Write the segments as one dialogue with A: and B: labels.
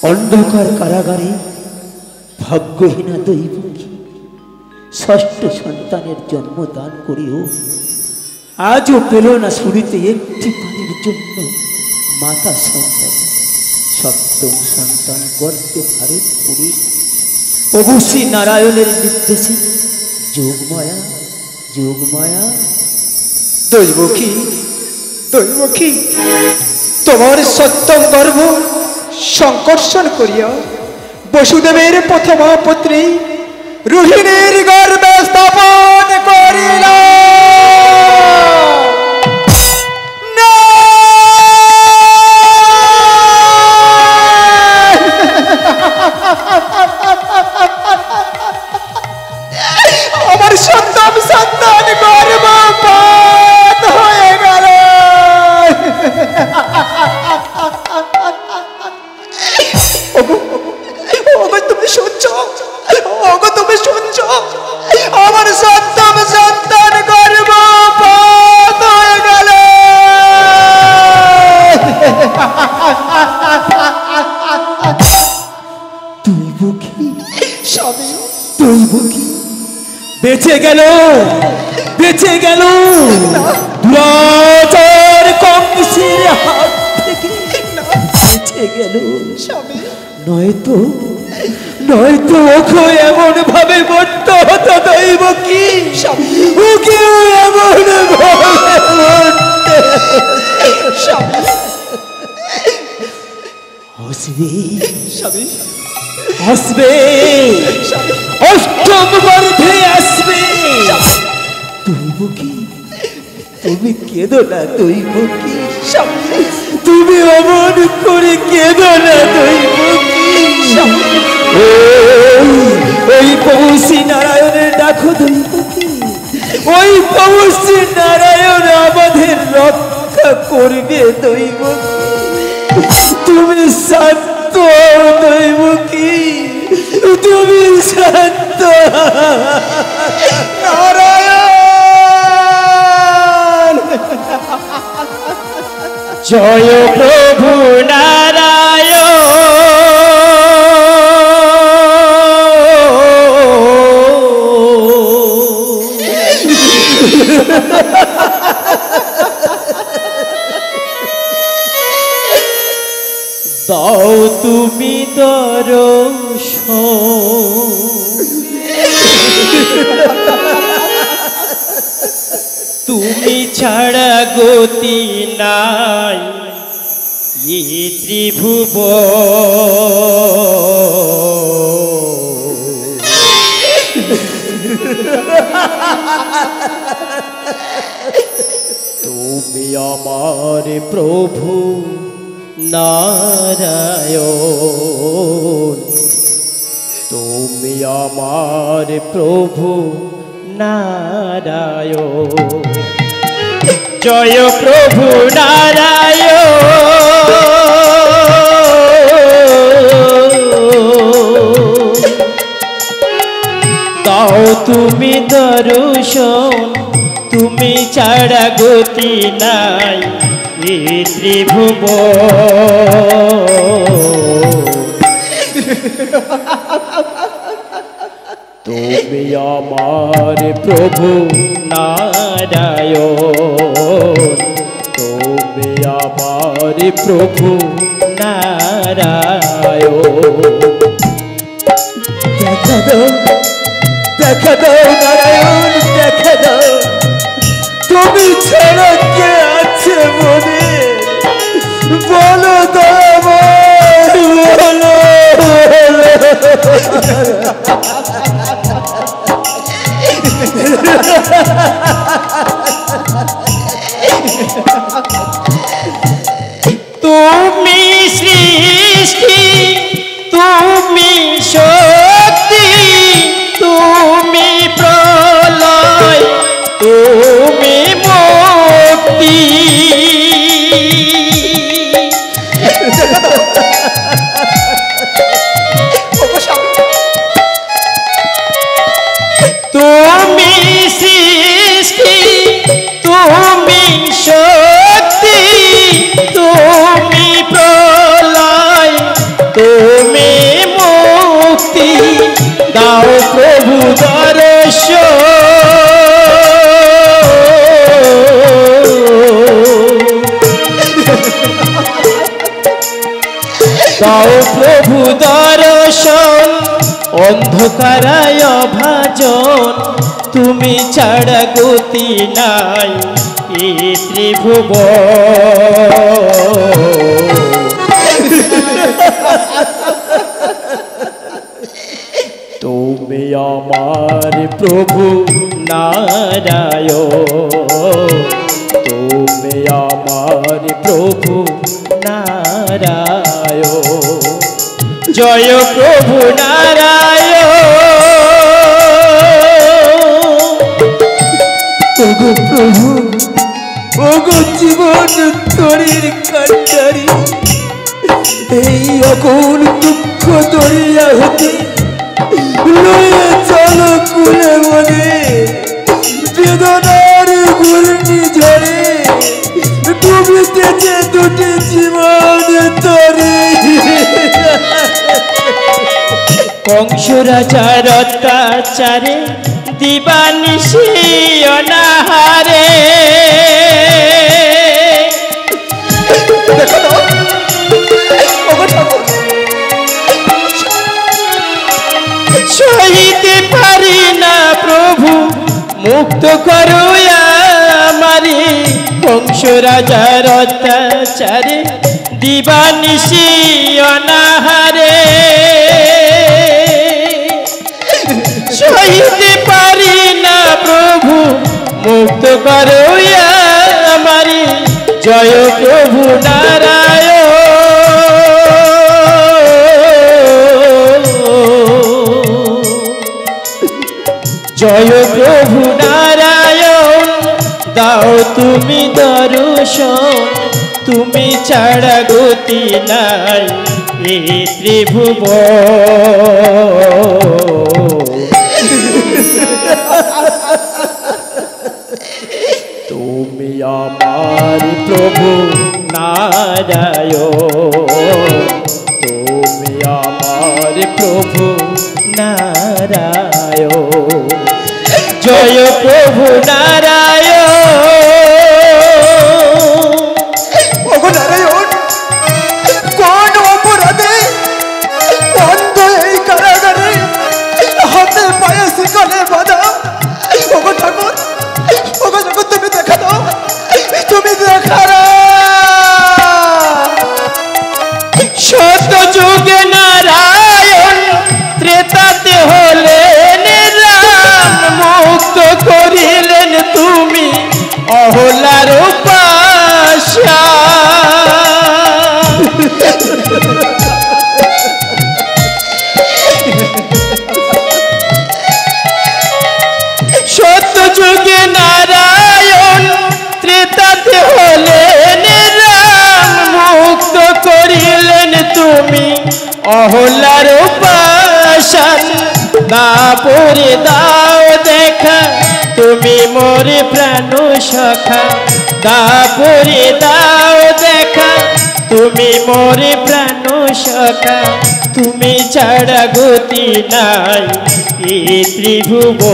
A: অন্ধকার কারাগারে ভাগ্যহীনা দৈবকী ষষ্ঠ সন্তানের জন্ম দান করেও আজও পেল না শুরুতে একটি পানির জন্য মাতা সম্ভব। সপ্তম সন্তান গর্তে ভারতপুরে প্রভু শ্রী নারায়ণের নির্দেশে যোগমায়া যোগমায়া
B: দৈবকী দৈবকী তোমার সত্যম গর্ভ সংকর্ষণ করিয়া বসুদেবের প্রথমা পুত্রী রোহিণীর গর্ভে স্থাপন করিল। আমার সপ্তম সন্তান গর্ভপাত হয়ে গেল। তুমি শুনছ? তুমি শুনছ? আমার সপ্তম সন্তান গর্ভপাত হয়ে গেল।
A: দৈবকী
B: স্বামী
A: দৈবকী বেঁচে গেল, বেঁচে গেল দুরাচার কংসের হাত থেকে বেঁচে গেল।
B: স্বামী
A: নয়তো নয়তো ওকে এমন ভাবে মরতে হতো দৈবকী, ওকে এমন ভাবে মরতে হসবে
B: স্বামী
A: আসবে, অষ্টম গর্ভে আসবে। দৈবকী তুমি কেঁদো না দৈবকী, তুমি অমন করে কেঁদো না দৈবকী। ওই প্রভু শ্রী নারায়ণের ডাকো দৈবকী, ওই প্রভু শ্রী নারায়ণ আমাদের রক্ষা করবে দৈবকী। তুমি শান্ত দৈবকী, তুমি শান্ত।
B: নারায়ণ
A: জয় প্রভু নারায়ণ। দাও তুমি দর্শন, তুমি ছাড়া গতি নাই এ ত্রিভুবন। তুমি আমার প্রভু নারায়ণ, তুমি আমার প্রভু নারায়ণ। জয় প্রভু নারায়ণ। দাও তুমি দর্শন, তুমি ছাড়া গতি নাই এ ত্রিভুবন। তুমি আমার প্রভু নারায়ণ, তুমি আমার প্রভু নারায়ণ। দেখা দাও, দেখা দাও নারায়ণ, দেখা দাও, তুমি ছাড়া কে আছে মনে, বলো দয়াময়, বলো। তুমি সৃষ্টি, তুমি শক্তি, তুমি প্রলয়, তুমি মুক্তি। দাও প্রভু দর্শন, অন্ধকারায় ভাজন, তুমি ছাড়া গতি নাই এই ত্রিভুবন। তুমি আমার প্রভু নারায়ণ, তুমি আমার প্রভু নারায়ণ, জয় প্রভু নারায়ণ।
B: ওগো প্রভু, ওগো জীবন তরির কান্ডারি, এই অকুল দুঃখ দরিয়া হতে লয়ে চলো কুলে মনে, বেদনার ঘূর্ণি ঝড়ে ডুবিতেছে দুটি জীবন তরে।
A: কংস রাজার অত্যাচারে দিবানিশি অনাহারে, সহিতে পারি না প্রভু, মুক্ত করো আমারে। কংস রাজার অত্যাচারে দিবানিশি অনাহারে, সহিতে পারি না প্রভু, মুক্ত করো আমারে। জয় প্রভু নারায়ণ, জয় প্রভু নারায়ণ, দাও তুমি দর্শন, তুমি ছাড়া গতি নাই এই ত্রিভুবন। তুমি আমার প্রভু নারায়ণ, তুমি আমার প্রভু নারায়ণ, জয় প্রভু নারায়ণ।
B: ওগো নারায়ণ, কোন অপরাধে অন্ধ এই কারাগারে হাতে পায়ে শিকলে বাঁধা? ওগো ঠাকুর, ওগো ঠাকুর, তুমি দেখা দাও, তুমি দেখা দাও।
A: সত্য যুগে নারায়ণ, ত্রেতাতে হলেন রাম, মুক্ত করিলেন তুমি অহলার পাশা। সত্য যুগে নারায়ণ, ত্রেতাতে হলেন রাম, মুক্ত করিলেন তুমি অহলার পাশান। দাপরে দাও দেখা, তুমি মোরে প্রাণ সখা, দাপরে দাও দেখা, তুমি মোরে প্রাণ সখা, তুমি ছাড়া গতি নাই এই ত্রিভুবন।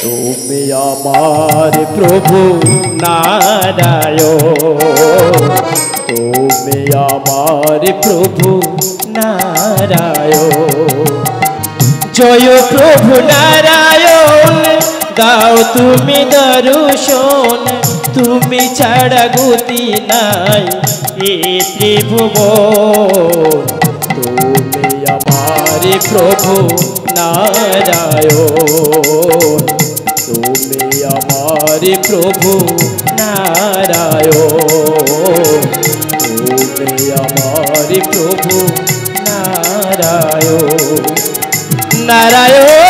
A: তুমি আমার প্রভু নারায়ণ, তুমি আমার প্রভু নারায়ণ, জয় প্রভু নারায়ণ, দাও তুমি দর্শন, তুমি ছাড়া গতি নাই এই ত্রিভুবন। তুমি আমার প্রভু নারায়ণ, তুমি আমার প্রভু নারায়ণ, তুমি আমার প্রভু নারায়ণ, নারায়ণ।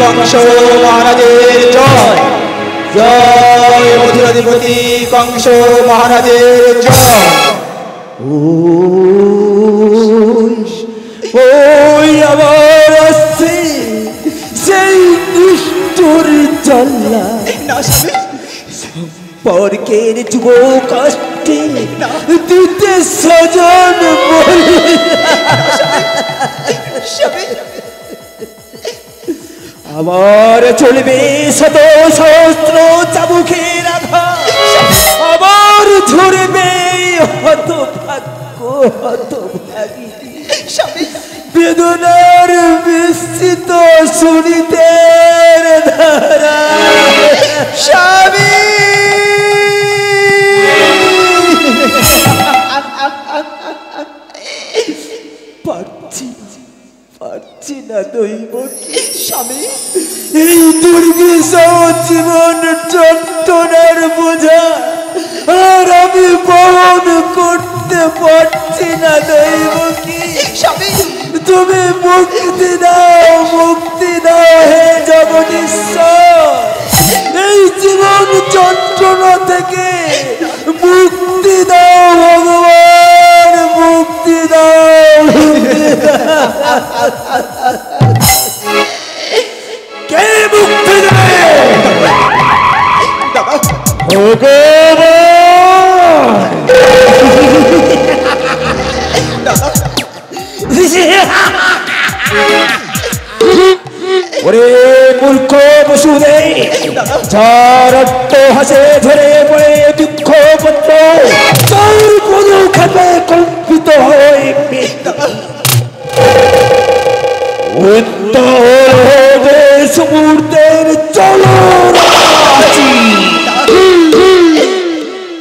B: কংস মহারাজের জয়, জয় মথুরা অধিপতি কংস মহারাজের জয়।
A: ওই আবার আসছে সেই নিষ্ঠুর জল্লা
B: না স্বামী,
A: সম্পর্কের যুব কষ্টে দিতে স্বজন বলে
B: স্বামী,
A: আবার চলবে শত সহস্র চাবুকের আঘাত, আবার ঝরবে হতভাগ্য হতভাগী
B: স্বামী,
A: বেদনার বিস্তৃত সুরিতের ধারা।
B: স্বামী,
A: পারছি না দৈব
B: স্বামী,
A: এই দুর্বিষহ জীবন যন্ত্রণার বোঝা আর আমি বহন করতে পারছি না দৈব কি।
B: স্বামী,
A: তুমি মুক্তি দাও হে জগদীশ্বর, এই জীবন যন্ত্রণা থেকে মুক্তি দাও ভগবান, মুক্তি দাও। কে মুক্তি দেয়? ওরে মূর্খ বসুদে, যার অট্ট হাসে ধরে পড়ে দুঃখ পত্র তোর কোনো খাতে কল্পিত হয়ে মুহূর্তের চলো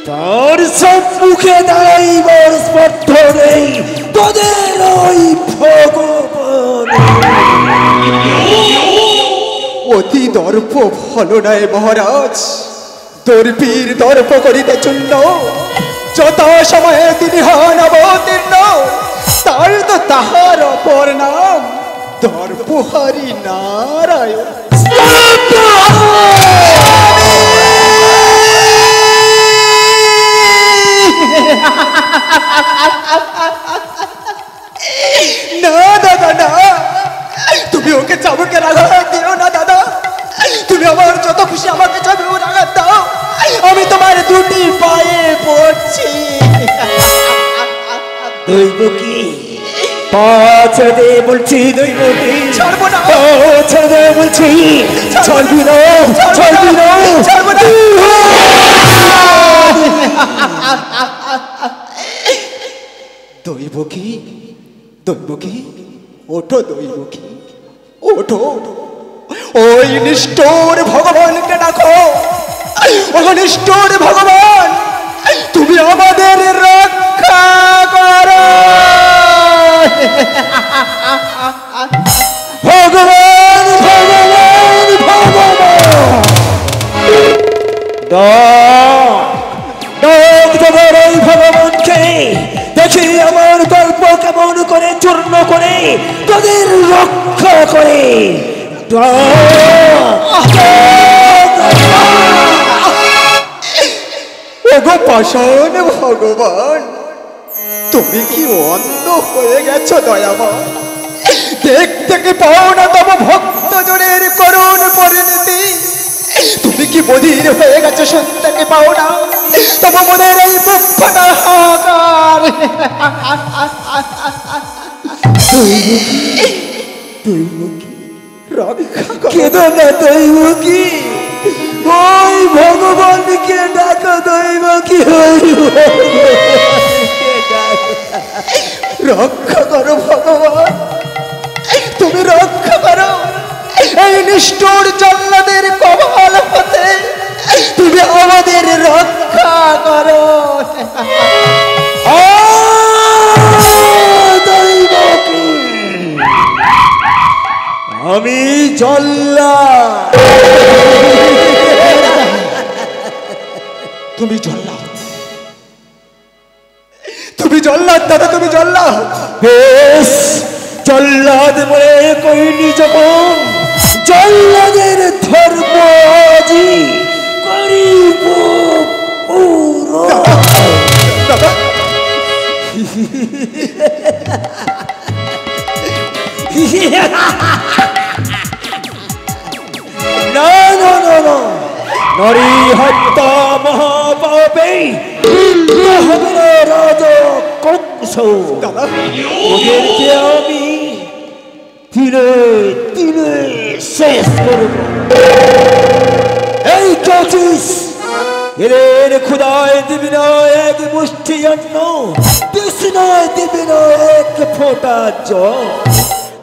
A: তার সম্মুখে দাঁড়াইবার স্পর্ধ নেই তোদের ওই ভগবান।
B: অতি দর্প ভালো নয় মহারাজ, দর্পীর দর্প করিতে চূর্ণ, যত সময়ে তিনি হন অবতীর্ণ, তার তো তাহার অপর নাম দর্পহারি নারায়ণ। না দাদা না, তুমি ওকে চাবুকের আঘাত দিও না দাদা, তুমি আমার যত খুশি আমাকে চাবুকের আঘাত দাও, আমি তোমার দুটি পায়ে পড়ছি।
A: দৈব কি ছেড়ে দে বলছি, দৈব কি
B: ছাড়বো না,
A: ছেড়ে দে বলছি, ছাড়বি না, ছাড়বি না,
B: ছাড়বো না। দৈবকী, দৈবকী, ওঠো দৈবকী, ওঠো, ওই নিষ্ঠুর ভগবানকে ডাকো। ও নিষ্ঠুর ভগবান, তুমি আমাদের রক্ষা করো।
A: ভগবান ভগবান ভগবান তোমার ওই ভগবানকে দেখি আমার গল্প কেমন করে চূর্ণ করে তোদের রক্ষা করে।
B: ওগো পাষাণ ভগবান, তুমি কি অন্ধ হয়ে গেছো দয়াময়? দেখতে কি পাও না তব ভক্ত জনের করুণ পরিণতি? তুমি কি বধির হয়ে গেছো, শুনতে কি পাও না তব মনের এই বুক ফাটা হাহাকার? রক্ষা করো।
A: কেদো না দৈব কি, ওই ভগবানকে ডাকা দৈব কি,
B: রক্ষা করো ভগবান, তুমি রক্ষা করো এই নিষ্ঠুর জল্লাদের কবল হতে, তুমি আমাদের রক্ষা করো।
A: দৈব কি আমি জল্লা,
B: তুমি জল্লাদ, তুমি জল্লাদ দাদা, তুমি জল্লাদ।
A: বেশ জল্লাদ বলে কইনি যখন, জল্লাদের ধর্ম আজি করিব না না না না, নারী হত্যা মহাপাপে হবে না রাজা কংস। ওদেরকে আমি তিলে তিলে শেষ করব। এই কাচিস, এদের ক্ষুদায় দিবি না এক মুষ্টি অন্ন, তৃষ্ণায় দিবি না এক ফোঁটা জল।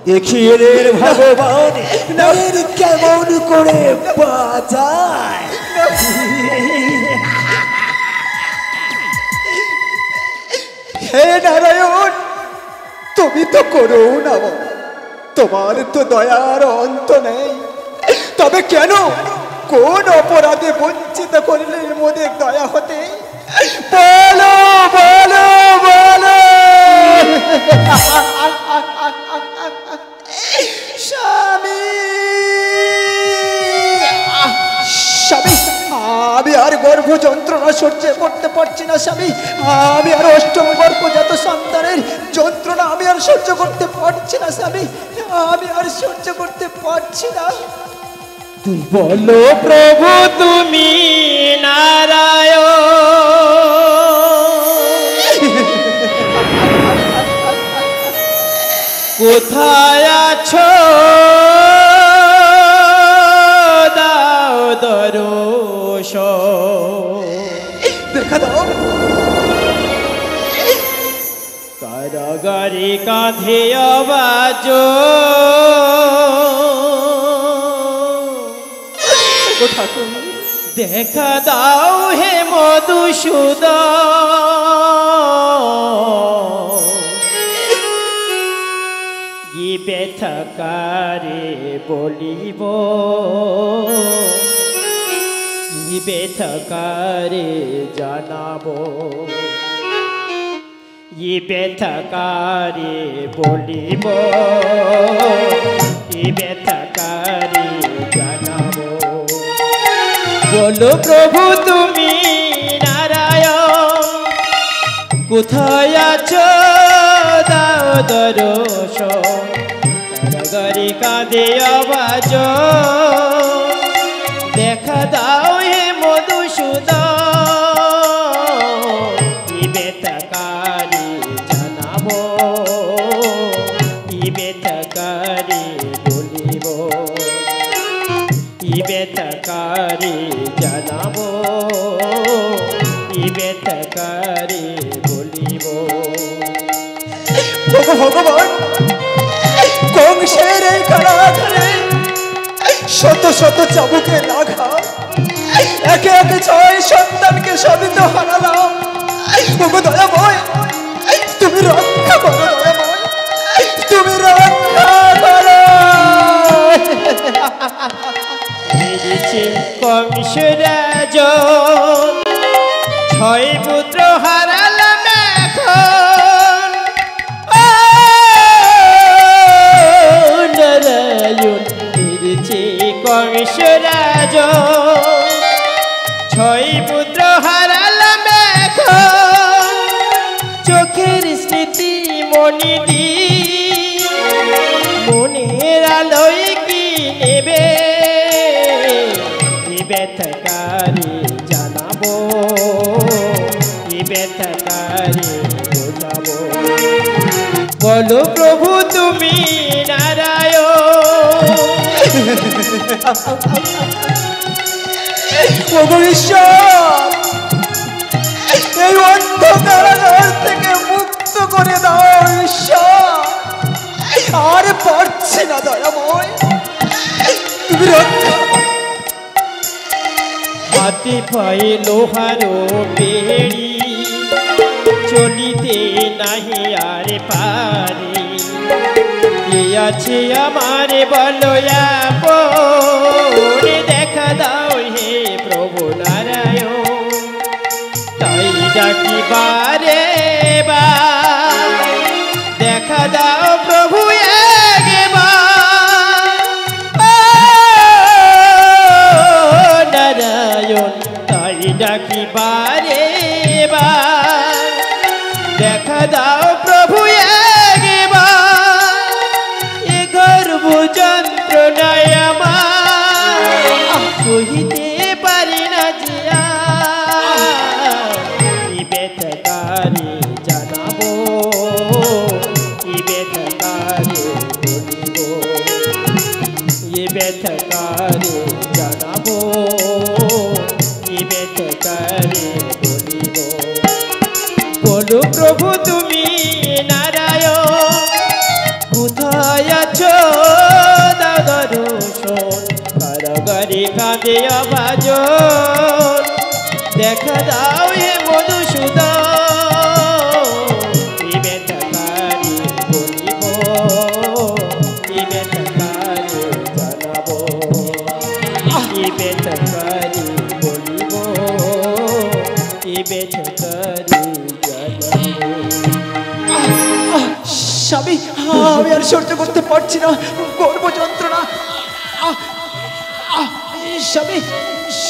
A: দেখি এদের ভগবান এদের কেমন করে বাজায়।
B: হে নারায়ণ, তুমি তো করুণা, তোমার তো দয়ার অন্ত নেই। তবে কেন, কোন অপরাধে বঞ্চিত করলে মোদের দয়া হতে? বলো বলো বলো। স্বামী, স্বামী, আমি আর গর্ভ যন্ত্রণা সহ্য করতে পারছি না স্বামী। আমি আর অষ্টম গর্ভজাত সন্তানের যন্ত্রণা আমি আর সহ্য করতে পারছি না স্বামী। আমি আর সহ্য করতে পারছি না।
C: বলো প্রভু তুমি নারায়ণ, কোথায় আছো দাও দর্শন।
B: দেখা দাও।
C: কারাগারে কাঁধে আওয়াজ, দেখা দাও হে মধুসূদন। কি ব্যথা কারে বলিব, কি ব্যথা কারে জানাবো, কি ব্যথা কারে বলিব, কি ব্যথা কারে জানাবো। বলো প্রভু তুমি নারায়ণ, কোথায় আছো দাও দর্শন। কারাগারে কাঁধে আওয়াজ, দেখা দাও হে মধুসূদন। কি ব্যথা কারে জানাবো, কি ব্যথা কারে বলিব, কি ব্যথা কারে জানাবো, কি ব্যথা কারে বলিব।
B: ভগবান, কংসের এই কারাগারে শত শত চাবুকের আঘাত, একে একে 6 সন্তানকে সবই তো হারালাম। ওগো দয়াময়, তুমি রক্ষা করো, দয়াময় তুমি রক্ষা করো।
C: মেরেছে কংসরাজ, 6 পুত্র হারালাম এখন। ও নারায়ণ, মেরেছে কংসরাজ, 6 পুত্র হারালাম এখন। চোখের স্মৃতি মনি দি, মনের আলোয় কি নেবে, কি ব্যথা কারে জানাবো, কি ব্যথা কারে বোঝাবো। বলো প্রভু তুমি নারায়ণ।
B: ওগো ঈশ্বর, এই অন্ধকারাগার থেকে মুক্ত করে দাও ঈশ্বর। আর পারছি না দয়াময়, তুমি রক্ষা।
C: হাতে পায়ে লোহারো বেড়ি, চলিতে নাহি আর পারি। কে আছে আমার বলো আপন, দেখা দাও হে প্রভু নারায়ণ। তাই ডাকি বারে বার, দেখা দাও প্রভু একবার। নারায়ণ, তাই ডাকি বারে বার, দেখা দাও প্রভু একবার, এ গর্ভ যন্ত্রণায় আমার সহিতে পারি না জিয়া, ই ব্যথাকারে জানাবো, ই ব্যথাকারে বলিব, ই ব্যথাকারে জানাবো, ই ব্যথাকারে বলিব। বলো প্রভু তুমি নারায়ণ, কোথায় আছো দাও দর্শন, কারাগারে কাঁদে অভাজন, দেখা দাও হে মধুসূদন, এ ব্যথাকারে বলিব, এ ব্যথাকারে জানাবো, এ ব্যথাকারে বলিব, এ ব্যথাকারে জানাবো।
B: স্বামী, আমি আর সহ্য করতে পারছি না গর্ভ যন্ত্রণা। স্বামী,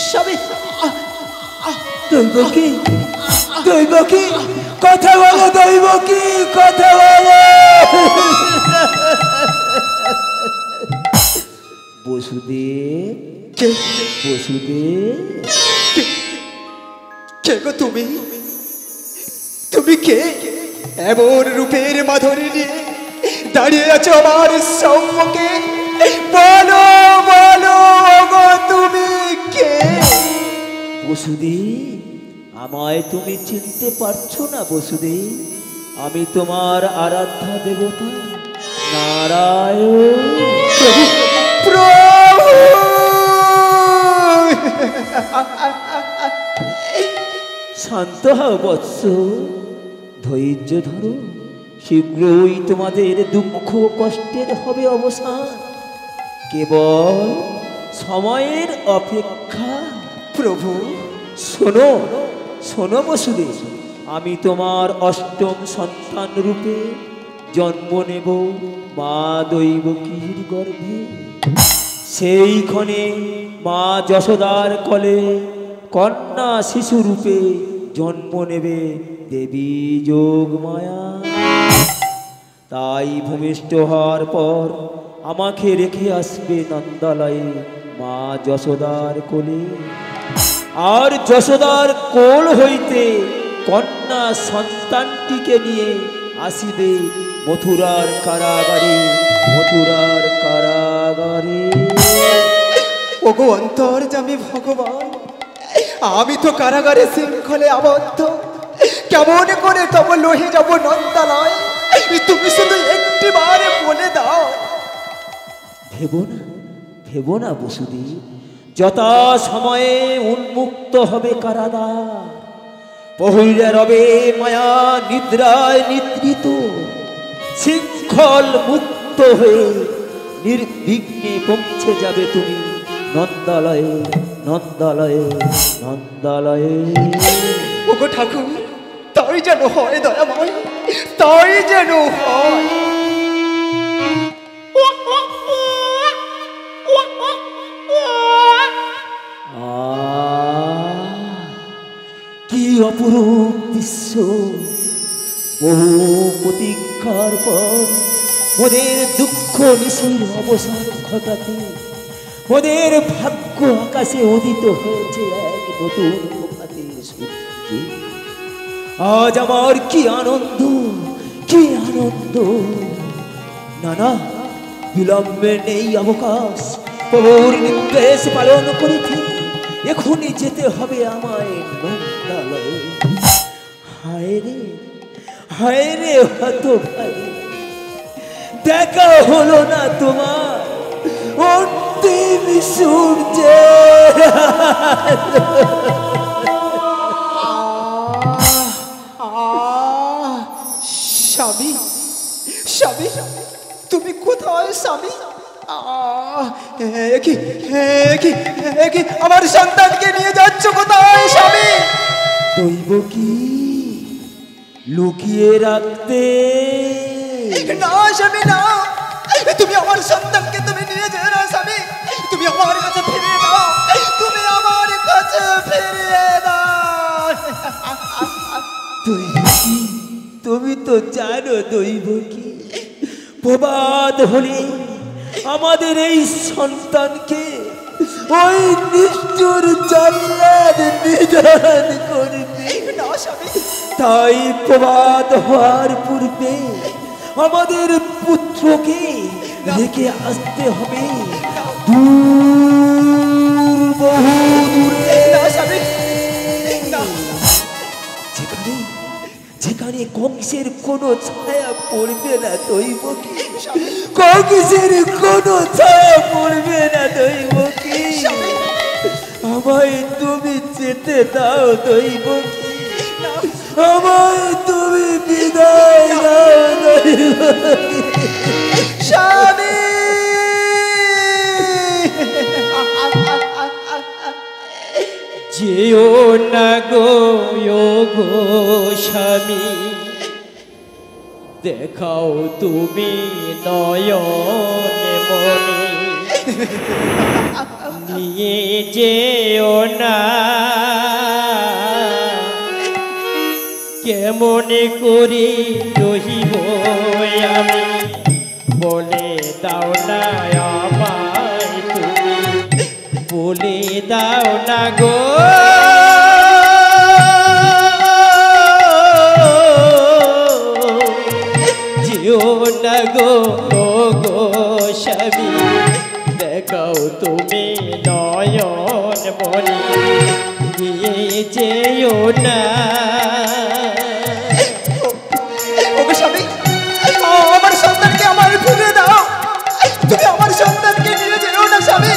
B: স্বামী,
A: দৈবকী, দৈবকী, কথা বলো দৈবকী, কথা বলো। বসুদেব, বসুদেব,
B: কে গো তুমি? তুমি কে? এমন রূপের মাধুরী নিয়ে দাঁড়িয়ে আছো আমার সম্মুখে, বলো বলো গো তুমি কে?
A: বসুদেব, আমায় তুমি চিনতে পারছো না বসুদেব? আমি তোমার আরাধ্যা দেবতা নারায়ণ।
B: প্রভু,
A: শান্ত হও বৎস, ধৈর্য ধরো, শীঘ্রই তোমাদের দুঃখ কষ্টের হবে অবসান, কেবল সময়ের অপেক্ষা।
B: প্রভু,
A: শোনো, শোনো বসুদেব, আমি তোমার অষ্টম সন্তান রূপে জন্ম নেব মা দৈবকীর গর্ভে। সেইখানে মা যশোদার কোলে কন্যা শিশু রূপে জন্ম নেবে দেবী যোগমায়া। তাই ভূমিষ্ঠ হওয়ার পর আমাকে রেখে আসবে নন্দালয়ে মা যশোদার কোলে, আর যশোদার কোল হইতে কন্যা সন্তানটিকে নিয়ে আসিবে মথুরার কারাগারে, মথুরার কারাগারে।
B: ওগো অন্তর্যামী ভগবান, আমি তো কারাগারে শৃঙ্খলে আবদ্ধ, কেমন করে তব লোহে যাব নন্দালয়? তুমি শুধু একটিবার বলে দাও।
A: ভেবো না, ভেবো না বসুদেব, যথা সময়ে উন্মুক্ত হবে কারাগার, পহিলা রবে মায়া নিদ্রায় নিদ্রিত, শৃঙ্খল মুক্ত হয়ে নির্বিঘ্নে পৌঁছে যাবে তুমি নন্দালয়ে, নন্দালয়ে, নন্দালয়ে।
B: ওগো ঠাকুর, তাই যেন হয় দয়াময়, তাই যেন হয়।
A: কি অপরূপ দৃশ্য! বহু প্রতীক্ষার পর ওদের দুঃখ নিশির অবসান ঘটাতে ওদের ভাগ্য আকাশে উদিত হয়েছে এক নতুন প্রভাতের সূর্য। আজ আমার কি আনন্দ, কি আনন্দ! না না, বিলম্বে নেই অবকাশ, প্রভুর নির্দেশ পালন করিতে এখনই যেতে হবে আমায় নন্দালয়ে। হায় রে, হায় রে হত ভাই, দেখা হলো না তোমার অন্তিম সূর্যে।
B: স্বামী, স্বামী, তুমি কোথায় স্বামী? কি কি কি আমার সন্তানকে নিয়ে যাচ্ছ কোথায় স্বামী?
A: দৈবকী, লুকিয়ে রাখতে।
B: না স্বামী না, তুমি আমার সন্তানকে তুমি নিয়ে যেও না স্বামী, তুমি আমার কাছে ফিরিয়ে দাও, তুমি আমার কাছে ফিরিয়ে দাও।
A: দৈবকী, তুমি তো জানো দৈব কি প্রবাদ হলে আমাদের এই সন্তানকে ওই নিষ্ঠুর জল্লাদ নিধন করবে। তাই প্রবাদ হওয়ার পূর্বে আমাদের পুত্রকে রেখে আসতে হবে দূর বহু দূরে, যেখানে যেখানে কংসের কোনো ছায়া পড়বে না দৈব কি, কংসের কোনো ছায়া পড়বে না দৈব কি। আমায় তুমি যেতে দাও দৈব কি, আমায় তুমি বিদায় দাও দৈব কি।
B: স্বামী
C: যেও না গো গো স্বামী, দেখাও তুমি নয়নে মনে, নিয়ে যেও না কেমন করি রহিব আমি, বলে দাও না আমায় তুমি, বলে দাও না গো যেও না গো গো স্বামী, দেখাও তুমি নয়ন মনে, দিয়ে যেও না।
B: স্বামী আমার সন্তানকে আমার ফিরে দাও, তুমি আমার সন্তানকে নিয়ে যেও না স্বামী,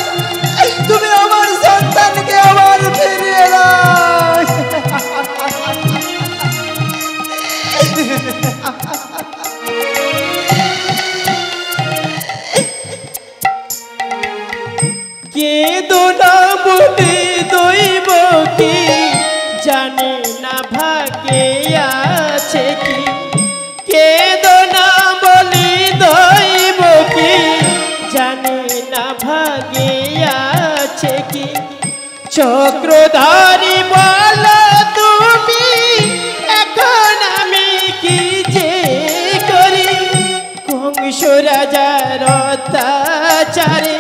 B: তুমি আমার সন্তানকে আমার ফিরিয়ে দাও।
C: কেঁদো না বলে দৈব কি, জানে না ভাগে আছে কি, কেঁদো না বলে দৈব কি, জানে না ভাগে আছে কি। চক্রধারী বলো তুমি এখন আমি কি যে করি, কংস রাজার অত্যাচারে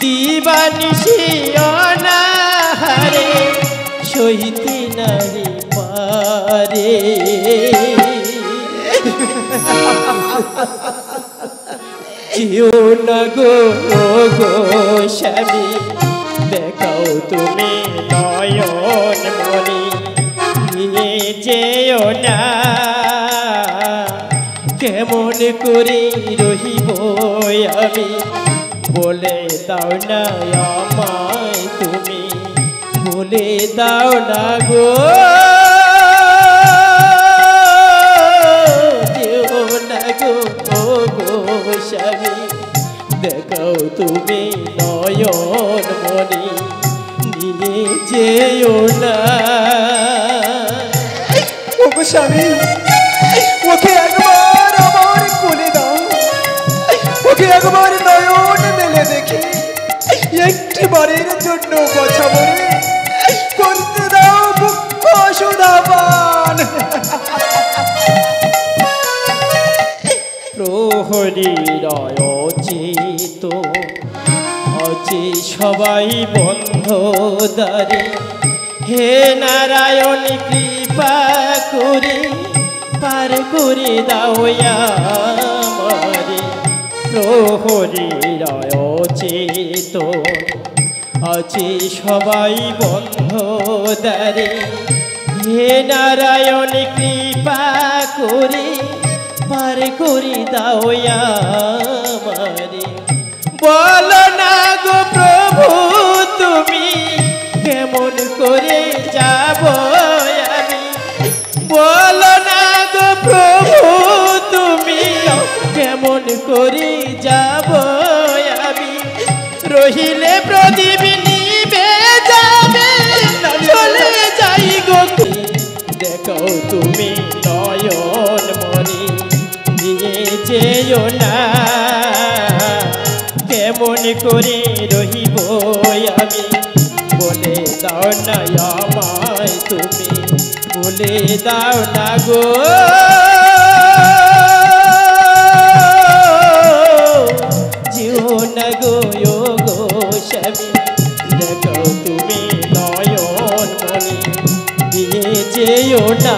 C: দিবানিশি অনাহারে সইতে নাহি পারে। যেও না গো গো স্বামী, দেখাও তুমি নয়ন মনি, নিয়ে যেও না কেমন করে রহিব আমি, বলে দাও না আমায় তুমি, বলে দাও না গো যেও না গো গো স্বামী, দেখাও তুমি নয়ন মনি, নিয়ে যেও না।
B: ওগো স্বামী ওকে একবার আমার কোলে দাও, ওকে একবার নয়ন মেলে দেখে একটি বারের জন্য কথা বলে করতে দাও মুখ্য সুধাপান।
C: প্রহরী রচিত অচি সবাই বন্ধ দ্বারে, হে নারায়ণ কৃপা করে পার করে দাও আমারে। প্রহরী রচিত অচি সবাই বন্ধ দ্বারে, হে নারায়ণ কৃপা করে পার করে দাও আমারে। বলো না গো প্রভু তুমি কেমন করে যাব আমি, বলো না গো প্রভু তুমি কেমন করে যাব আমি, রহিলে প্রদীপ নিবে যাবে চলে যাই গো। দেখাও তুমি নয়ন মনি, নিয়ে যেও না কেমন করে রহিব আমি, বলে দাও না আমায় তুমি, বলে দাও না গো। যেও না,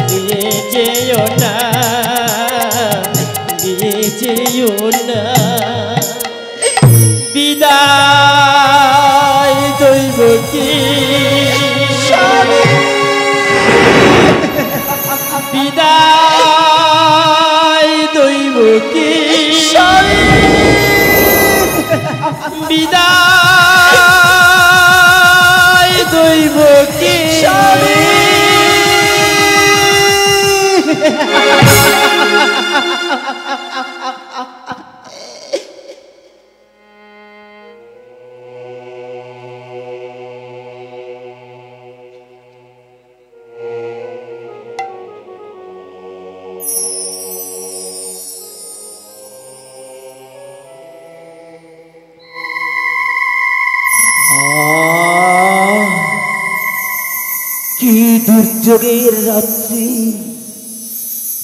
C: নিয়ে যেও না, নিয়ে যেও না। বিদায় দৈব কি বিদায় দৈব কি বিদায় দৈব কি
A: কি দুর্যোগের রাত্রি,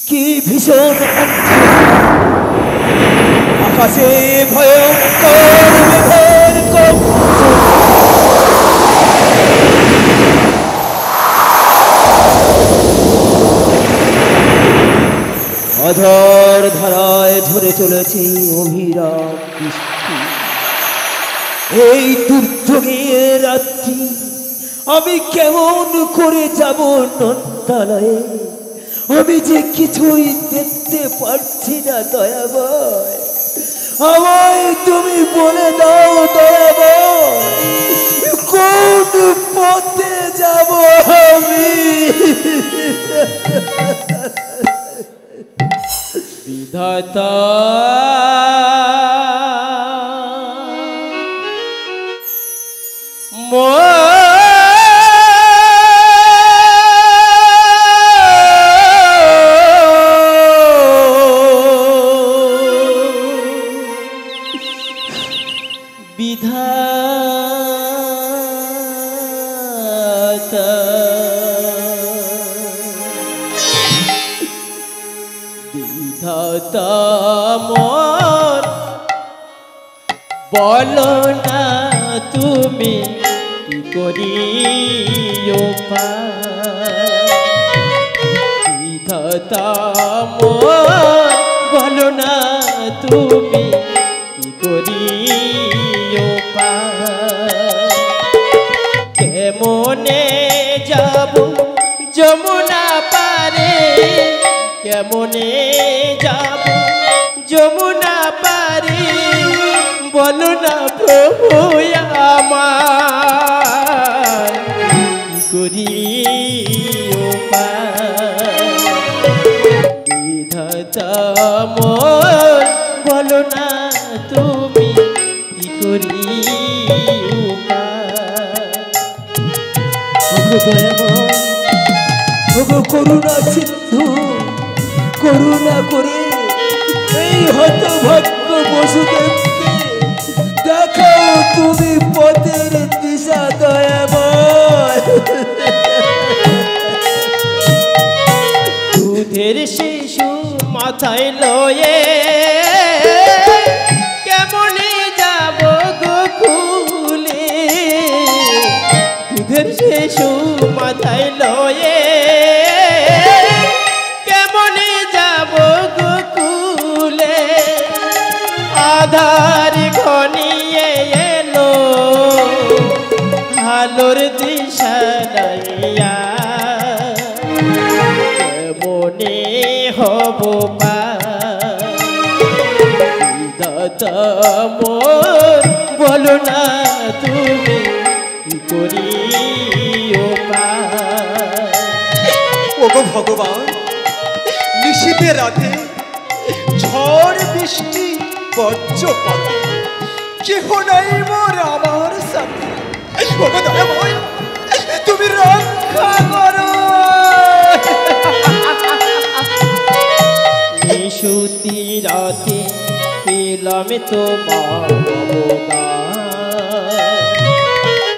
A: কি ভীষণ আকাশে ভয়ঙ্কর মেঘের কম্প। অঝড় ধারায় ঝরে চলেছে অভিরাম বৃষ্টি। এই দুর্যোগের রাত্রি আমি কেমন করে যাব নন্দালয়ে? আমি যে কিছুই দেখতে পারছি না দয়াময়, আমায় তুমি বলে দাও দয়াময়, কোন পথে যাব আমি?
C: বিধাতা বিধাতা বিধাতা মোর বলো না তুমি কি করিও বিধাতা মোর বলো না তুমি কি করিও কেমনে যাব যমুনা পারে, কেমনে যাব যমুনা পারে, বলো না প্রভু আমার কি করিও বিধাতা মোর বলো না তুমি কি করিও
A: করুণা সিন্ধু, করুণা করে এই হতভাগ্য বসুদেবকে দেখাও তুমি পথের দিশা দয়াময়।
C: দুধের শিশু মাথায় লয়ে কেমনে যাব গোকুলে, দুধের শিশু মাথায় লয়ে কেমনে যাব গোকুলে, আধার ঘনিয়ে এলো আলোর দিশা নাইয়া, কেমনে হব বিধাতা মোর বলো না তুমি কি করিও
B: ওগো ভগবান, নিশীথে রাতে ঝড় বৃষ্টি বজ্রপাত, কেহ নাই মোর আমার সাথে, ওগো দয়াময় তুমি রক্ষা করো।
C: নিশুতি রাতে পেলাম তোমার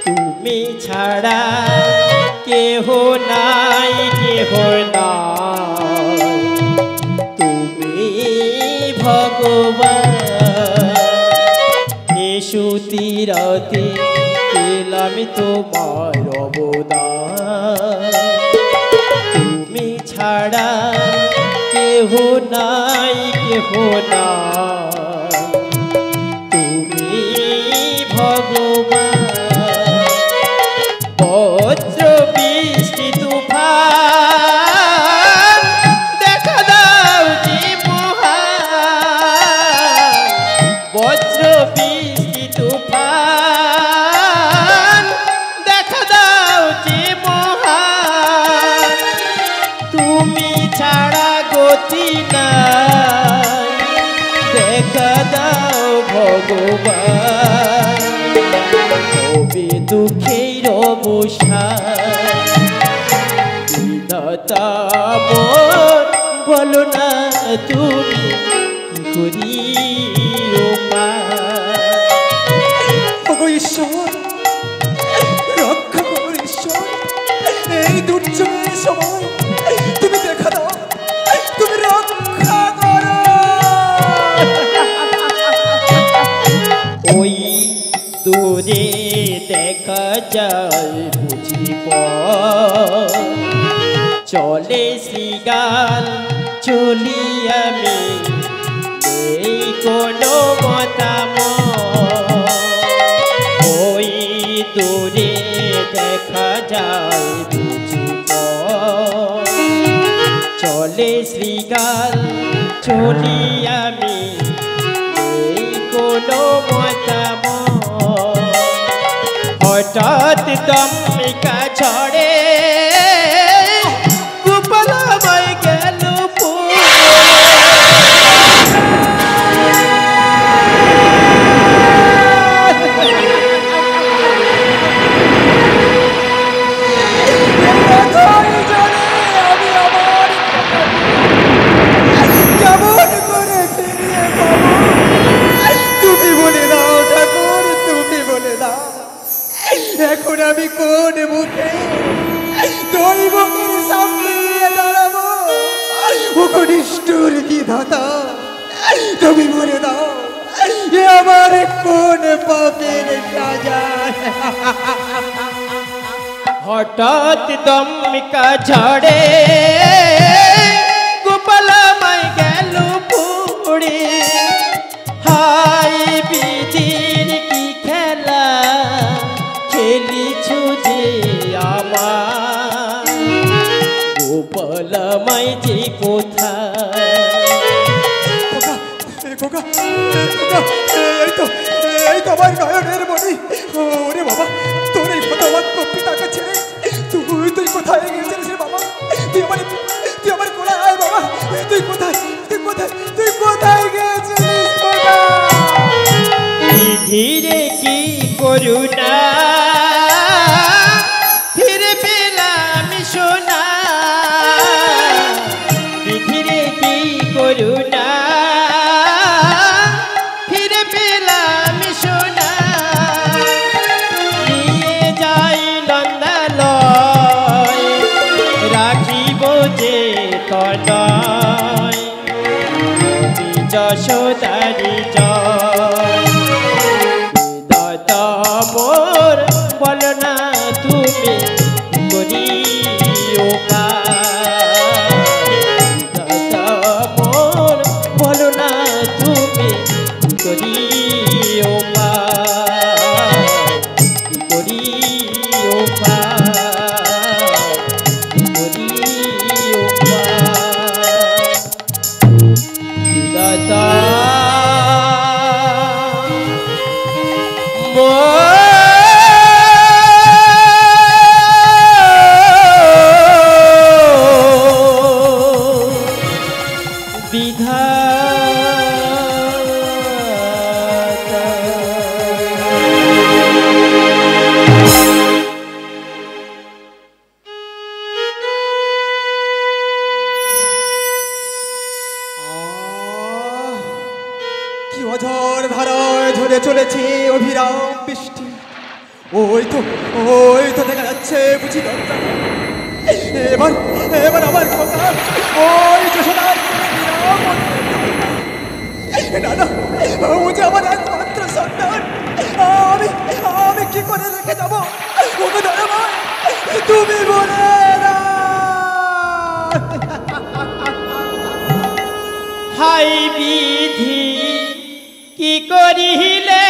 C: তুমি ছাড়া কেহ নাই, কেহ নাই তুমি ভগবান। নিশুতি রাতে পেলাম আমি তোমার অবদান তুমি ছাড়া কেহ নাই কেহ নাই তুমি ভগবান বজ্র বৃষ্টি তুফান দেখা দাও যে মহান বজ্র বৃষ্টি তুফান দেখা দাও যে মহান তুমি ছাড়া গতি নাই দেখা দাও ভগবান কবি দুঃখের অবসান বিধাতা মোর বলো না তুমি কি করি
B: ওগো ঈশ্বর, রক্ষা করো ঈশ্বর, এই দুর্যোগের সময় তুমি দেখা দাও, তুমি রক্ষা করো।
C: ওই দূরে দেখা যায় বুঝি পথ চলে শ্রীগাল চলি আমি এই কোনো মতামত ওই দূরে দেখা যায় বুঝি পথ চলে শ্রীগাল চলি আমি এই কোনো মতামত হঠাৎ দমিকা ঝড়ে গোপালময় গেল
B: কেমন করে ফিরিয়ে পাবো? তুমি বলে দাও ঠাকুর, তুমি বলে দাও, এখন আমি কোন মুখে দৈবকের সামনে দাঁড়াবো? ও নিষ্ঠুর বিধাতা, তুমি বলে দাও এ আমার কোন পাপের সাজা?
C: হঠাৎ দমিকা ঝড়ে গোপালময় গেল পুড়ে হাই বিধির কি খেলা খেলিছু যে আমার গোপালময় যে কোথায়
B: এই তো আমার গায়নের মনি। ওরে বাবা, তোর এই ফটাবাক্য পিতাকে ছেড়ে তুই কোথায় গেছিলিস রে বাবা? তুই আমার কোলায় আয় বাবা। তুই কোথায় গেছিলিস বাবা?
C: ধীরে কি করুণা ফিরে পেলাম সোনা ধীরে কি করুণা ফিরে পেলাম সোনা নিয়ে যাই নন্দালয় রাখিব যে তনয় যশোদারি জয় দাদা মোর বল না তুমি করিও দাদা মোর বল না তুমি করিও করিও দাদা
B: কি অঝড় ধারায় ঝরে চলেছে অভিরাম বৃষ্টি। ওই তো দেখা যাচ্ছে বুঝি দরজা। এবার আমার কথা ওই যশোদার না ও যে আমার একমাত্র সন্তান। আমি কি করে করে রেখে যাবো। ওকে দয়াময়, তুমি বলে না।
C: হাই বিধি কি করিলে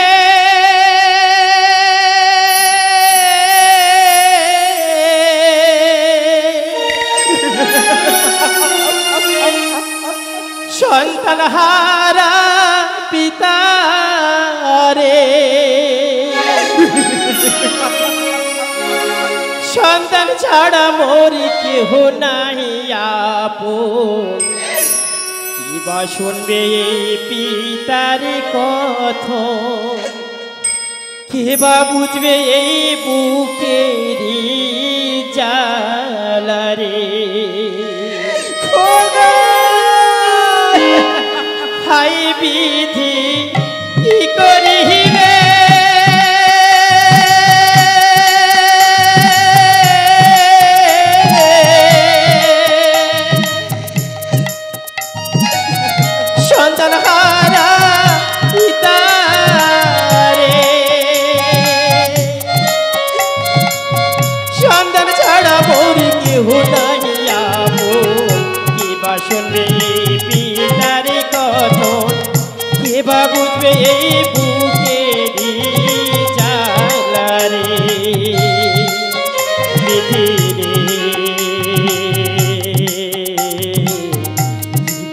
C: সন্তান হারা পিতা রে, সন্তান ছাড়া মোর কেহ নাই আপন। কিবা শুনবে এই পিতার কথা, কিবা বুঝবে এই বুকেরি জ্বালা রে। হাই বিধি কি করিলে সন্তান হারা পিতা রে, সন্তান ছাড়া মোর কেহ নাই আপন। কিবা শুনবে পিতার কথন, কিবা বুঝবে এই বুকেরি জ্বালা রে। বিধি রে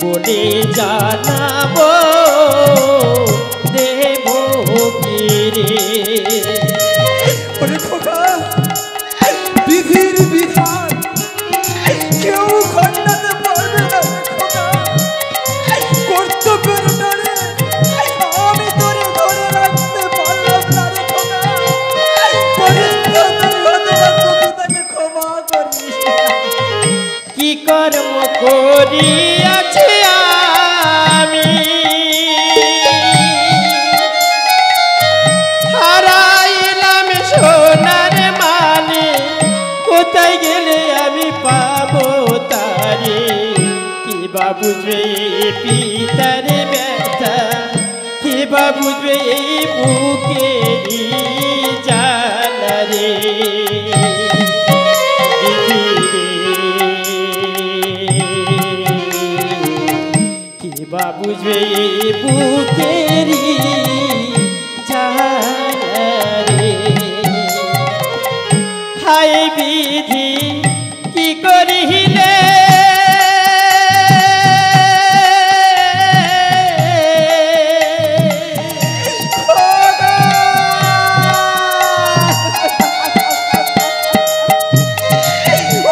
C: বলে জানাবো দেব কি রে।
B: ওরে খোকা, বিধির বিধান কেউ খণ্ডাতে পারবে না রে খোকা। কর্তব্যের ডরে আমি তোরে ধরে রাখতে পারলাম না রে খোকা। পরিত্যাগের ঘটনা কবিতাকে ক্ষমা করিস।
C: কি কর্ম করিয়াছি আমি, হারাইলাম সোনার মালে, কোথায় গেলে আমি পাবো তারে। কিবা বুঝবে পিতার ব্যথা, কিবা বুঝবে এই বুকেরি জ্বালা রে। কিবা বুঝবে এই বুকেরি জ্বালা রে। হাই বিধি কি করিলে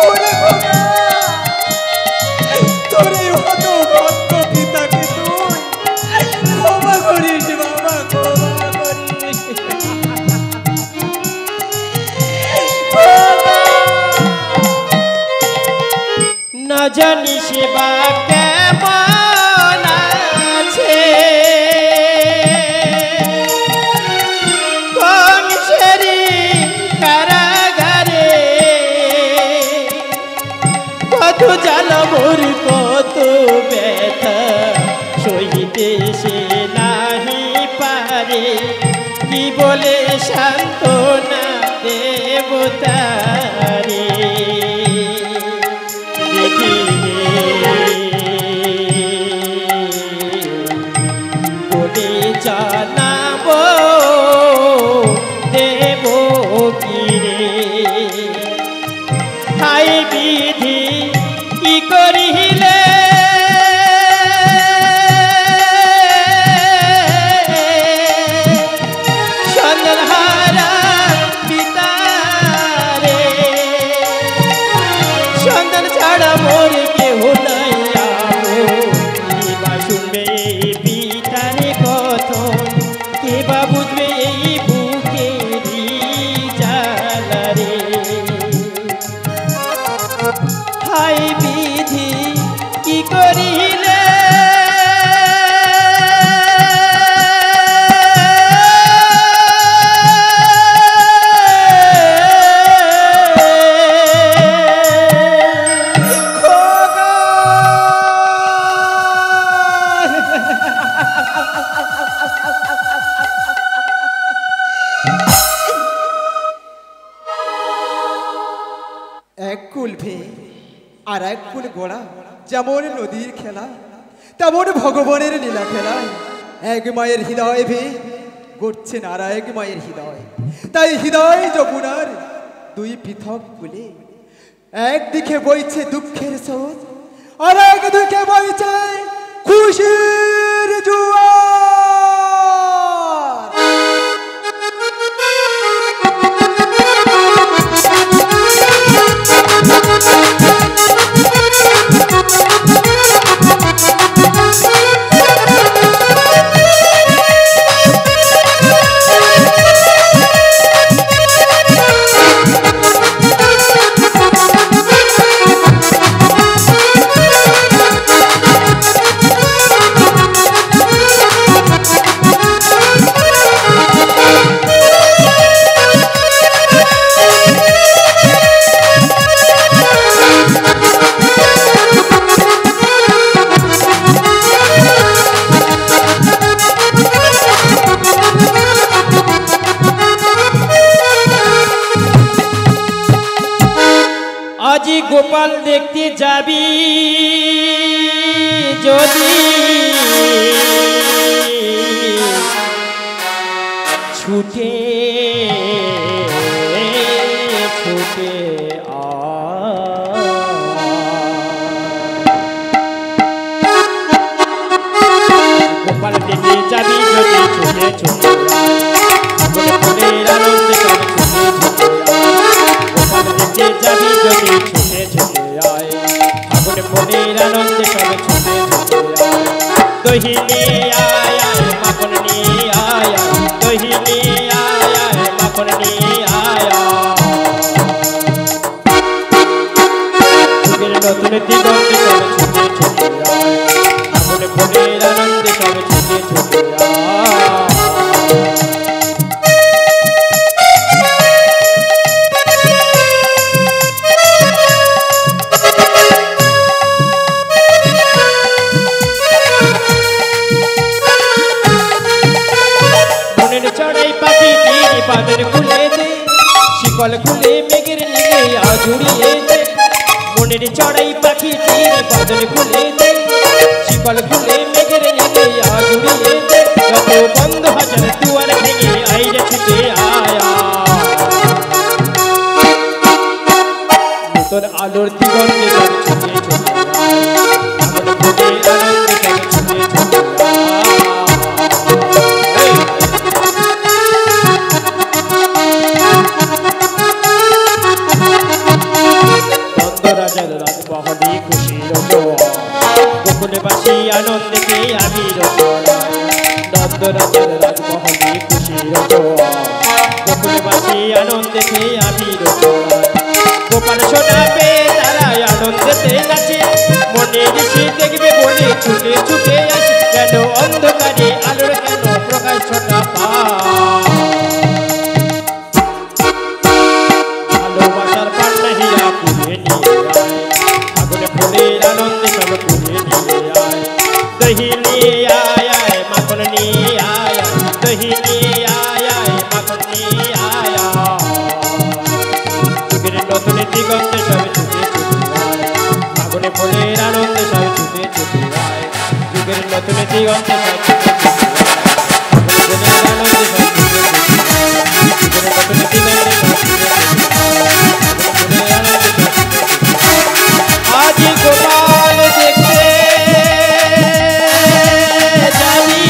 B: ওরে খোকা, তোর এই হতভাগ্য পিতাকে তুই ক্ষমা করিস বাবা, ক্ষমা করিস।
C: না জানি সেবা কেমন আছে, কংসেরি কারাগারে। কত জ্বালা মোর কত ব্যথা, সইতে সে নাহি পারে। কি বলে সান্ত্বনা দেবতারে। বলে জানাবো দেব কি রে। হাই বিধি কি করিলে সন্তান হারা পিতা রে, সন্তান ছাড়া মোর কেহ নাই আপন। কিবা শুনবে এই পিতার কথন, কিবা বুঝবে এই বুকেরি জ্বালা রে। হাই বিধি কি করিলে
B: কুল ভে আর এক কুল ঘোড়া, যেমন নদীর খেলা তেমন ভগবানের লীলা খেলা। এক মায়ের হৃদয় ভে গড়ছেন আর এক মায়ের হৃদয়। তাই হৃদয় যমুনার দুই পৃথক কুলে, একদিকে বইছে দুঃখের স্রোত আর একদিকে বইছে খুশির জোয়ার।
C: আজি গোপাল দেখতে যাবি যদি ছুটে ছুটে গোপাল দেখতে যাবি যদি ছুটে ছুটে ফুলের আনন্দে সবে ছুটে ছুটে গোপাল দেখতে যাবি যদি ছুটে ছুটে আয়, আগুনে মনের আনন্দে সবে ছুটে ছুটে আয়। দহি নিয়ে আয় আয় মাখন নিয়ে আয় আয়, দহি নিয়ে আয় আয় মাখন নিয়ে আয় আয়। যুগের নতুন দিগন্তে সবে ছুটে ছুটে আয়, আগুনে মনের আনন্দে সবে ছুটে ছুটে আয়। বাদর খুলে দে শিকল খুলে মেঘের নীলে আজুড়িয়ে দে, মনের চড়াই পাখি তীর বাদর খুলে দে শিকল খুলে মেঘের নীলে আজুড়িয়ে দে। যত বন্ধ হাজার দুয়ার ভেঙে আইরে ছুটে আয়া, নতুন আলোর দিগন্তে সব ছুটে ছুটে আয়, আগুন ফুটে আনন্দে সব ছুটে ছুটে আয়। রাজার রাজমহলে খুশির গোকুলবাসী আনন্দেতে আবির নন্দ রাজার রাজমহলে খুশির গোকুলবাসী আনন্দেতে আবির গোপাল শোনাবে তারা আনন্দেতে নাচে, মনে ঋষি দেখবে বলে ছুটে ছুটে আসে, কেন অন্ধকারে আলোর কেন প্রকাশ ছোটা ভালোবাসার পান্না হীরা পুড়ে নিয়ে আয়, আগুনে ফুলের আনন্দে সব পুড়ে নিয়ে আয়। দহি নিয়ে আয় আয় মাখন নিয়ে আয় আয়, দহি নিয়ে আয় আয় মাখন নিয়ে আয় আয়। যুগের নতুন দিগন্তে সব ছুটে ছুটে আয়, আগুনে ফুলের আনন্দে সব ছুটে ছুটে আয়। যুগের নতুন দিগন্তে সব ছুটে ছুটে আয়, আগুনে ফুলের আনন্দে সব ছুটে ছুটে আয়। যুগের নতুন দিগন্তে সব ছুটে ছুটে আজি গোপাল দেখতে যাবি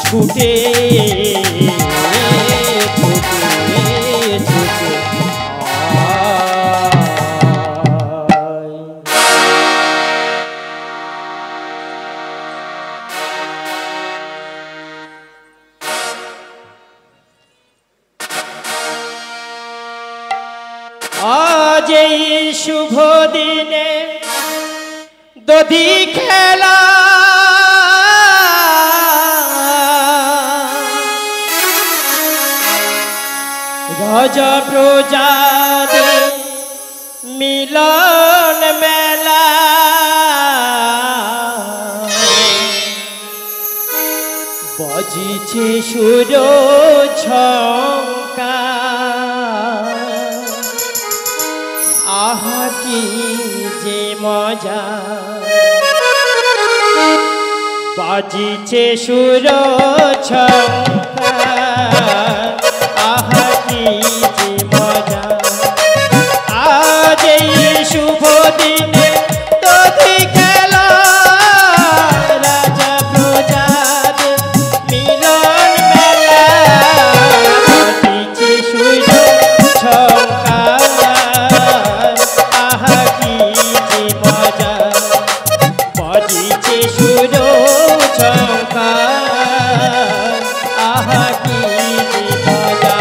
C: ছুটে ছুটে ছুটে আজ এই শুভ দিনে দধি খেলা রাজা প্রজাদের মিলন মেলা, বাজিছে সুর ঝঙ্কার কি যে মজা বাজিছে সুর ঝঙ্কার আহা কি যে মজা আজ এই শুভ দিনে দধি খেলা রাজা প্রজাদের মিলন মেলা বাজিছে সুর ঝঙ্কার আহা কি যে মজা বাজিছে সুর ঝঙ্কার আহা কি যে মজা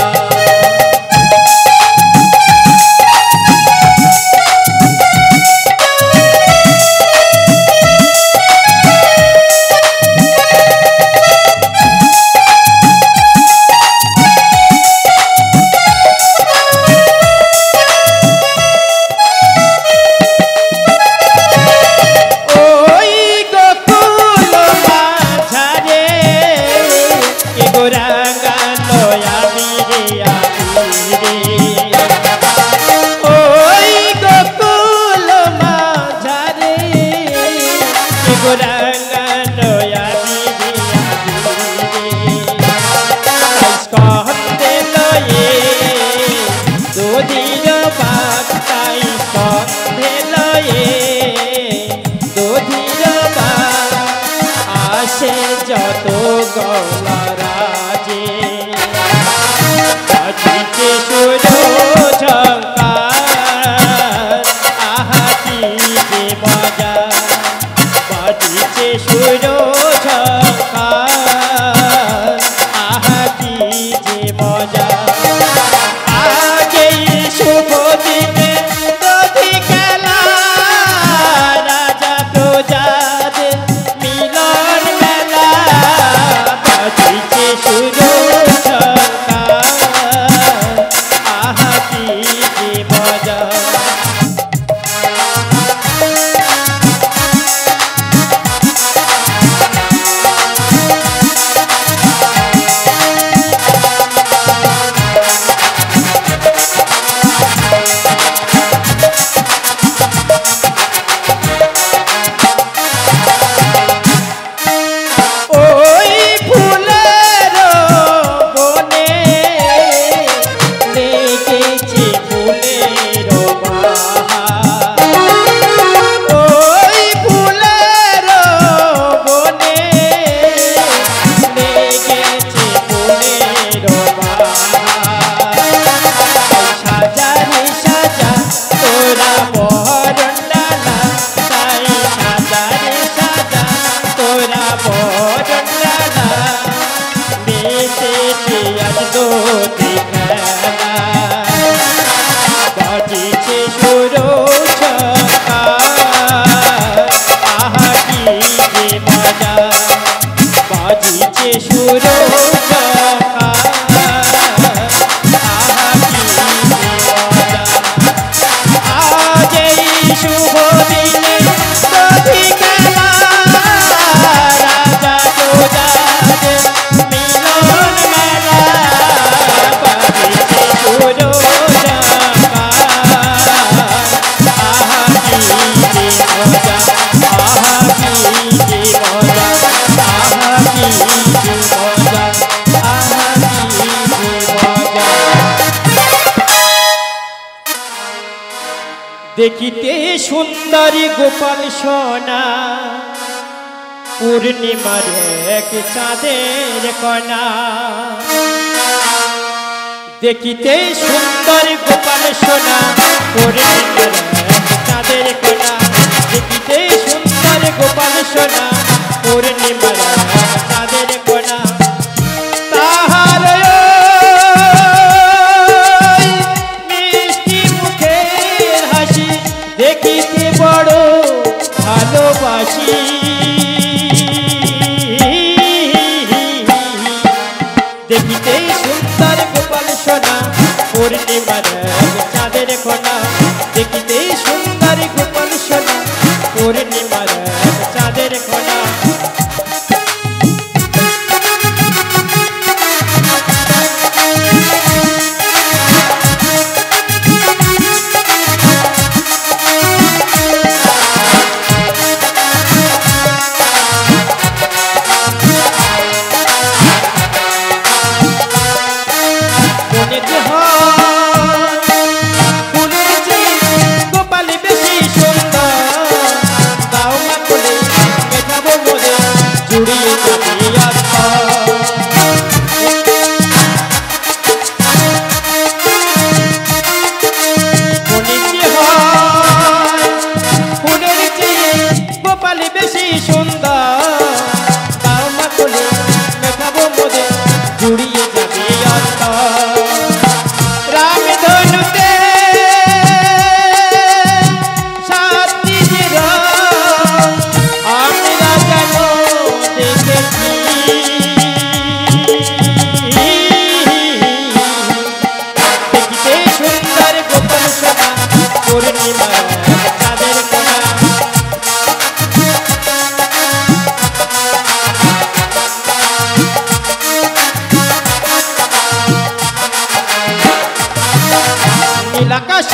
C: যত গলারাজে বাজিছে সুর ঝঙ্কার আহা কি যে মজা বাজিছে সুর ঝঙ্কার আহা কি যে মজা আগেই শুভ দিনে দধি খেলা রাজা প্রজাদের মিলন মেলা বাজিছে সুর ঝঙ্কার আহা কি যে মজা বাজিছে সুর ঝঙ্কার আহা কি যে মজা বাজিছে সুর ঝঙ্কার আহা কি যে মজা আজ এই শুভ দিনে দধি খেলা রাজা প্রজাদের মিলন মেলা বাজিছে সুর দেখিতে সুন্দরী গোপাল সোনা পূর্ণিমার এক চাঁদের কণা দেখিতে সুন্দর গোপাল সোনা পূর্ণিমার এক চাঁদের কণা দেখিতে সুন্দর গোপাল সোনা পূর্ণিমার এক চাঁদের কণা তাহার মিষ্টি মুখের হাসি দেখিতে বড় ভালোবাসি দেখিতে সুন্দর গোপাল সোনা পূর্ণিমার চাঁদের কোনা দেখিতে সুন্দর গোপাল সোনা পূর্ণিমার চাঁদের কোনা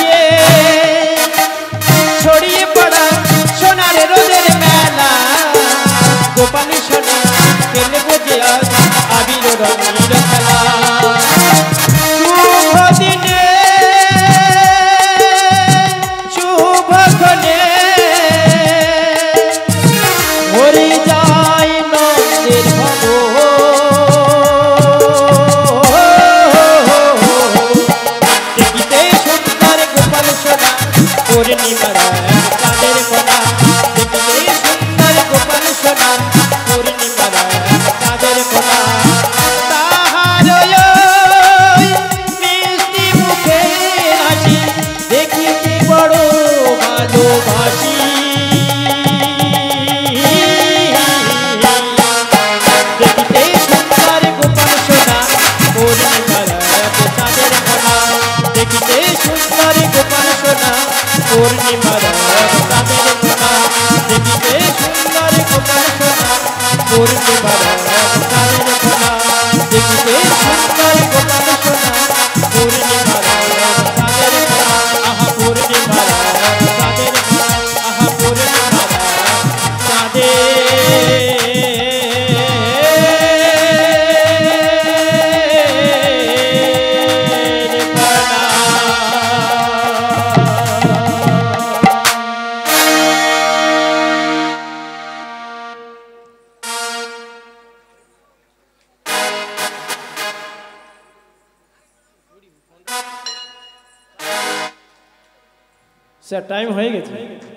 C: দিয়ে ছড়িয়ে পড়া সোনার রোদের মেলা গোপাল সোনা খেলে বোঝে আজ আবির রঙের খেলা শুভ দিনে শুভ ক্ষণে ভরে যায় নন্দের দেখিতে সুন্দর গোপাল সোনা পূর্ণিমার চাঁদের কোনা দেখিতে সুন্দর গোপাল সোনা পূর্ণিমার চাঁদের কোনা তাহার ওই মিষ্টি মুখের হাসি দেখিতে বড় ভালোবাসি দেখিতে সুন্দর গোপাল সোনা পূর্ণিমার চাঁদের কোনা দেখিতে সুন্দর গোপাল সোনা পূর্ণিমার চাঁদের কোনা দেখিতে সুন্দর গোপাল সোনা পূর্ণিমার চাঁদের কোনা দেখিতে সুন্দর গোপাল সোনা পূর্ণিমার চাঁদের কোনা আহা পূর্ণিমার চাঁদের কোনা আহা পূর্ণিমার স্যার টাইম হয়ে গেছে